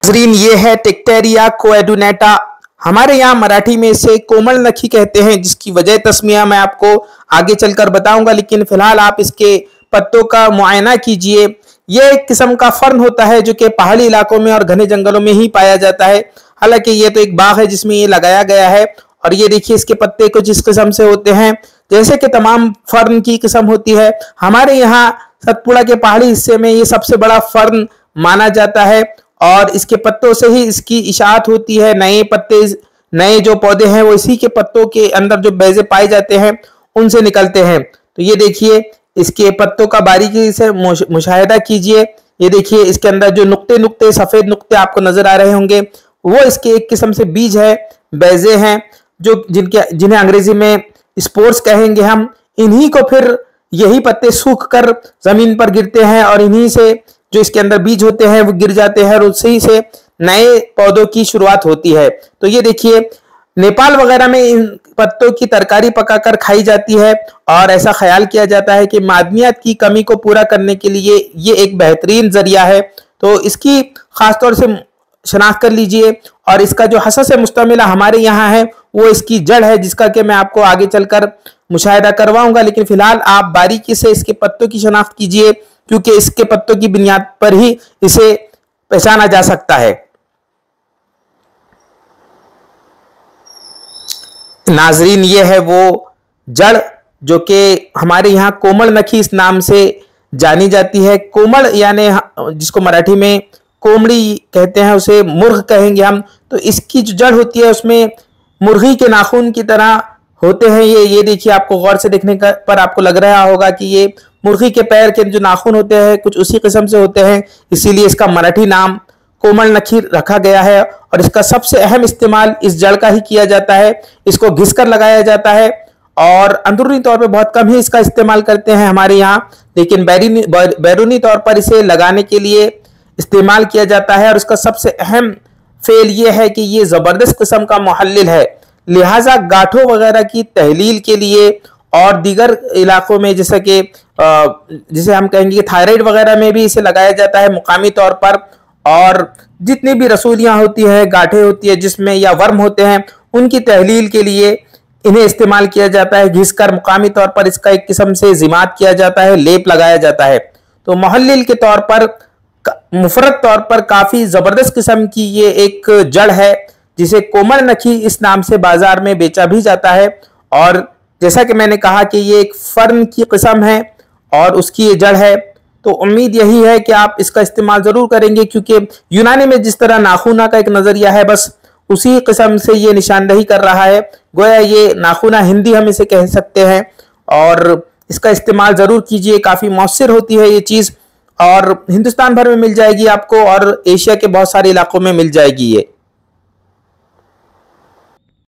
नाजरीन, ये है टेक्टेरिया कोएडुनेटा। हमारे यहाँ मराठी में इसे कोमल नखी कहते हैं, जिसकी वजह तस्मिया मैं आपको आगे चलकर बताऊंगा। लेकिन फिलहाल आप इसके पत्तों का मुआयना कीजिए। ये एक किस्म का फर्न होता है जो कि पहाड़ी इलाकों में और घने जंगलों में ही पाया जाता है। हालांकि ये तो एक बाग है जिसमें ये लगाया गया है। और ये देखिए, इसके पत्ते कुछ इस किस्म से होते हैं जैसे कि तमाम फर्न की किस्म होती है। हमारे यहाँ सतपुड़ा के पहाड़ी हिस्से में ये सबसे बड़ा फर्न माना जाता है और इसके पत्तों से ही इसकी इशाअत होती है। नए पत्ते, नए जो पौधे हैं वो इसी के पत्तों के अंदर जो बेजे पाए जाते हैं उनसे निकलते हैं। तो ये देखिए, इसके पत्तों का बारीकी से मुशाहिदा कीजिए। ये देखिए, इसके अंदर जो नुक्ते नुक्ते सफेद नुक्ते आपको नजर आ रहे होंगे वो इसके एक किस्म से बीज है, बेजे हैं, जो जिन्हें अंग्रेजी में स्पोर्स कहेंगे हम। इन्हीं को फिर यही पत्ते सूख कर जमीन पर गिरते हैं और इन्हीं से जो इसके अंदर बीज होते हैं वो गिर जाते हैं और उसी से नए पौधों की शुरुआत होती है। तो ये देखिए, नेपाल वगैरह में इन पत्तों की तरकारी पकाकर खाई जाती है और ऐसा ख्याल किया जाता है कि मादनियात की कमी को पूरा करने के लिए ये एक बेहतरीन जरिया है। तो इसकी खासतौर से शनाख्त कर लीजिए। और इसका जो हसस मुस्तमिला हमारे यहाँ है वो इसकी जड़ है, जिसका कि मैं आपको आगे चलकर मुशाहिदा करवाऊंगा। लेकिन फिलहाल आप बारीकी से इसके पत्तों की शनाख्त कीजिए, क्योंकि इसके पत्तों की बुनियाद पर ही इसे पहचाना जा सकता है। नाजरीन, ये है वो जड़ जो कि हमारे यहाँ कोमल नखी इस नाम से जानी जाती है। कोमल यानी जिसको मराठी में कोमड़ी कहते हैं, उसे मुर्ग कहेंगे हम। तो इसकी जो जड़ होती है उसमें मुर्गी के नाखून की तरह होते हैं। ये देखिए, आपको गौर से देखने पर आपको लग रहा होगा कि ये मुर्गी के पैर के जो नाखून होते हैं कुछ उसी किस्म से होते हैं, इसीलिए इसका मराठी नाम कोमल नखी रखा गया है। और इसका सबसे अहम इस्तेमाल इस जड़ का ही किया जाता है। इसको घिसकर लगाया जाता है और अंदरूनी तौर पे बहुत कम ही इसका इस्तेमाल करते हैं हमारे यहाँ। लेकिन बैरूनी तौर पर इसे लगाने के लिए इस्तेमाल किया जाता है। और उसका सबसे अहम फेल ये है कि ये जबरदस्त किस्म का मुहल्लिल है। लिहाजा गांठों वगैरह की तहलील के लिए और दीगर इलाकों में जैसा कि जिसे हम कहेंगे थायराइड वगैरह में भी इसे लगाया जाता है मुकामी तौर पर। और जितनी भी रसूलियां होती है, गांठें होती है जिसमें या वर्म होते हैं, उनकी तहलील के लिए इन्हें इस्तेमाल किया जाता है। घिसकर मुकामी तौर पर इसका एक किस्म से जिमात किया जाता है, लेप लगाया जाता है। तो मुहल्लिल के तौर पर मुफरद तौर पर काफी जबरदस्त किस्म की ये एक जड़ है, जिसे कोमल नखी इस नाम से बाजार में बेचा भी जाता है। और जैसा कि मैंने कहा कि ये एक फर्न की किस्म है और उसकी ये जड़ है। तो उम्मीद यही है कि आप इसका इस्तेमाल जरूर करेंगे, क्योंकि यूनानी में जिस तरह नाखूना का एक नजरिया है, बस उसी किस्म से ये निशानदही कर रहा है। गोया ये नाखूना हिंदी हम इसे कह सकते हैं। और इसका इस्तेमाल जरूर कीजिए, काफी मौसर होती है ये चीज और हिंदुस्तान भर में मिल जाएगी आपको और एशिया के बहुत सारे इलाकों में मिल जाएगी ये।